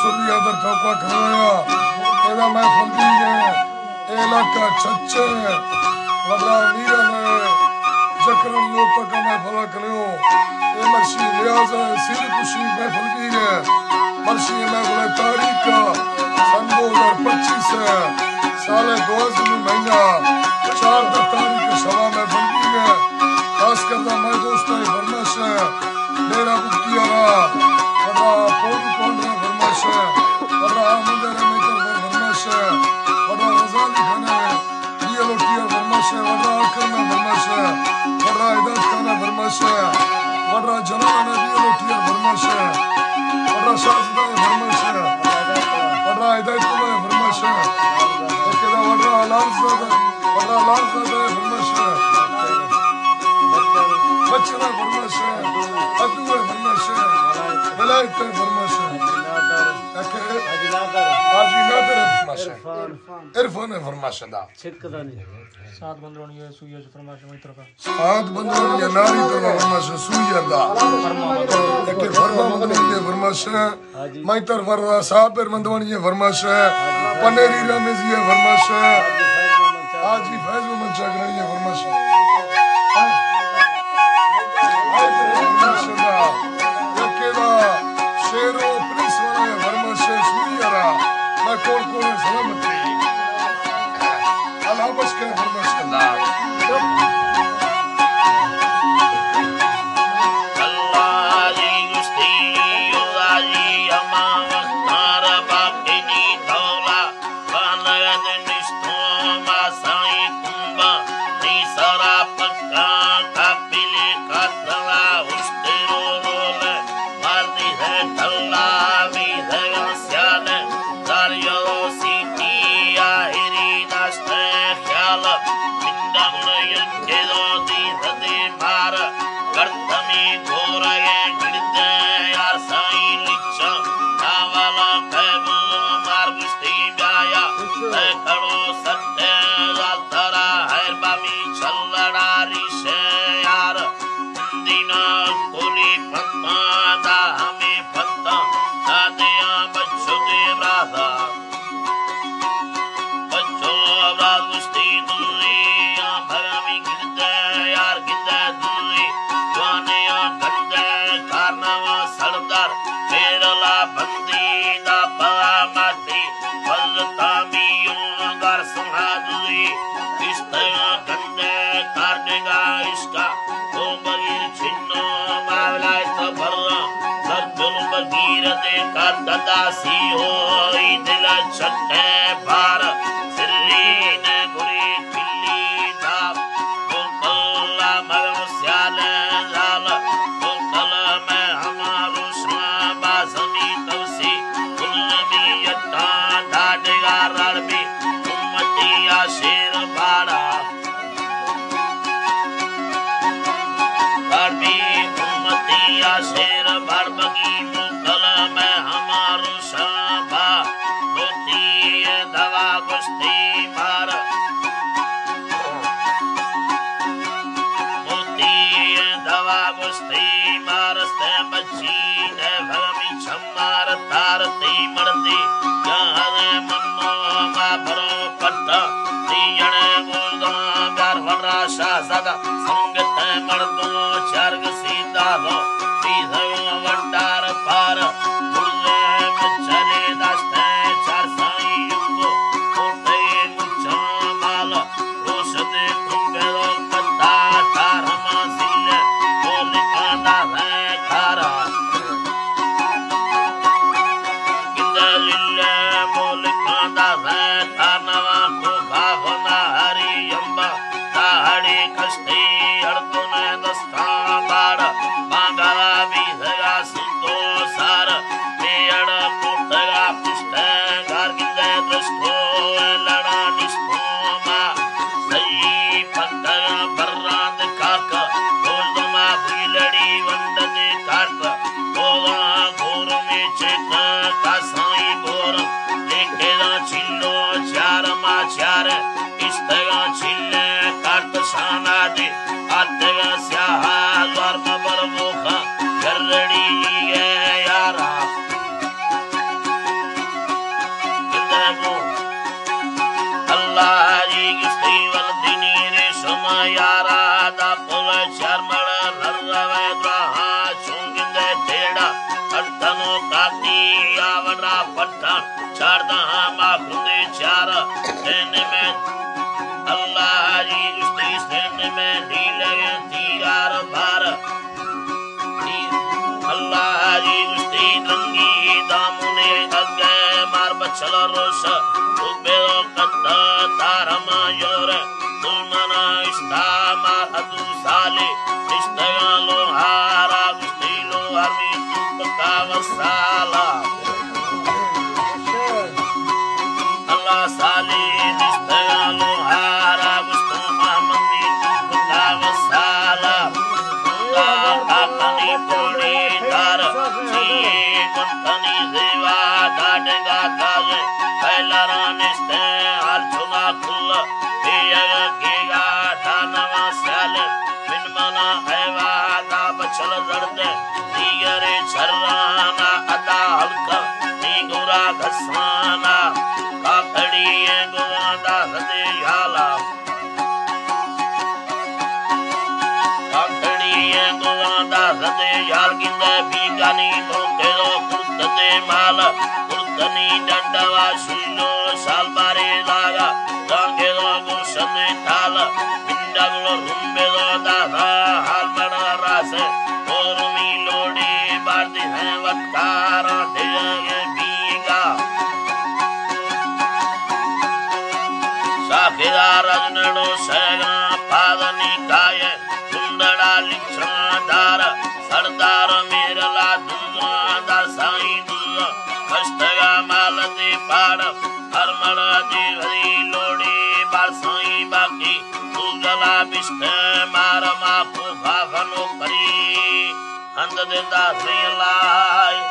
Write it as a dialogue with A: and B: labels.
A: सुरी अदर ठोका खड़ाया एदा मैं फंदी है इलाका छच्चे वबरा मीरा ने जकरन यो तक मैं फला कलियो ए मर्शी लियाज सिर खुशी मैं फंदी है मर्शी मैं बोले तारीख सन 2025 साल 2000 महीना 4 तारीख सवा में फंदी है खास करदा मैं दोस्तों फरमाश मेरा बुकियारा वरा पोडू कोंडरा फरमाश वरा मंदर में कर फरमाश वरा रजाली खाना ये लोटिया फरमाश वरा आकर में फरमाश वरा इदात खाना फरमाश वरा जनाना ये लोटिया फरमाश वरा शासदा फरमाश वरा इदात में फरमाश केदा वरा लालज़ादा फरमाश बच्चा फरमाश अदुए फरमाश वलायत फरमाश हाजी नादर फरमाश इरफान फरमाश दा
B: सात बंदरों ये सुइया फरमाश में तरफ
A: सात बंदरों ये नारी तरफ फरमाश सुइया दा के फरमा बंदरों ये फरमाश मैं तर फरदा साबिर बंदरों ये फरमाश पनेरी रमेज ये फरमाश हाजी फैज मंचा ये फरमाश शेरो पुलिस वाला फरमाश सुइयारा मैं कौन सलामती अल्लाह बस के फरमाश दासी हो दिल छटे बार सिल्ली ने गुरी पिल्ली दाब वो कल्ला मरम स्याल जाल वो कल में हमारो स्मा बाजमी तवसी कुल में यट्टा दाडेगा रड़बी उम्मतिया शेर बाड़ा रड़बी उम्मतिया शेर बड़बगी मुकल में शाहज़ादा संगत मर्दों चार्ग सीधा हो सीधो वंडार पार मुर्गे मचले दास्ते चार साई युगो कोटे मुच्चा माल रोशदे कुंबेरो पत्ता तारमा सिल्ले बोले कांदा है खारा गिंदलिल्ले बोले कांदा है तारनवा को घावना हरी यंबा हरे कष्टे अर्जुन दस्ता बाड़ मांगला विधया सुतो सार मेड़ कोटगा पुष्ट गार्गिंद दृष्टो लड़ा निष्ठो मा सही पत्तर बर्राद काक दोलमा भुलड़ी वंदन काट दोला घोर में चेत का साई घोर लेकेदा चिल्लो चार मा चार इस्तगा चिल्ले शानादे आत्या स्याहा द्वार बरमुखा करड़ी है यारा
C: यारा दा पुल शर्मण नरवे द्राहा चुंगिंदे तेड़ा अर्थनो काती आवड़ा पट्टन चारदा माखुंदे चार दिन में अल्लाह जी उस्ती दिन में नीले तीरार बार अल्लाह जी उस्ती रंगी दामुने अगे मार बचल रोश उबे कत्ता तारम योर दुमना इस्ता मार अदु साले इस्ता लो हारा उस्ती लो हमी तुपका वसाला अल्लाह साले इस्ता लो हारा उस्तो महमदी तुपका वसाला काकनी पोड़ी दार चीए कुंतनी देवा दाडेगा दाजे पैलारान इस्ते आलचुना खुल बेयग गेगा दानवा स्याले मिनमना हैवा दा बचल जड़ते दीगरे छर्राना अदा हल्का नीगुरा घसाना काकड़ी ये गुवादा हदे याला गोवादा हदे याल गिंदे बीगानी मोके दो कुर्तते माल कुर्तनी डंडवा शिलो साल बारे लागा गांगे दो गुरसने थाल बिंडगलो रुंबे दो दाहा हाल बड़ा रासे ओरमी लोड़ी बारदी है वटकारा देगे बीगा साखेदार अजनड़ो सैगा पादनी काये कुंडड़ा लिच्छादार सरदार मेरला दुर्गादार साईं दुर्गा कष्टगा मालती पाड़ हरमड़ा जी हरी लोड़ी बार साईं बाकी दुर्गला बिष्टे मार माखो भागनो करी अंध देता श्री लाई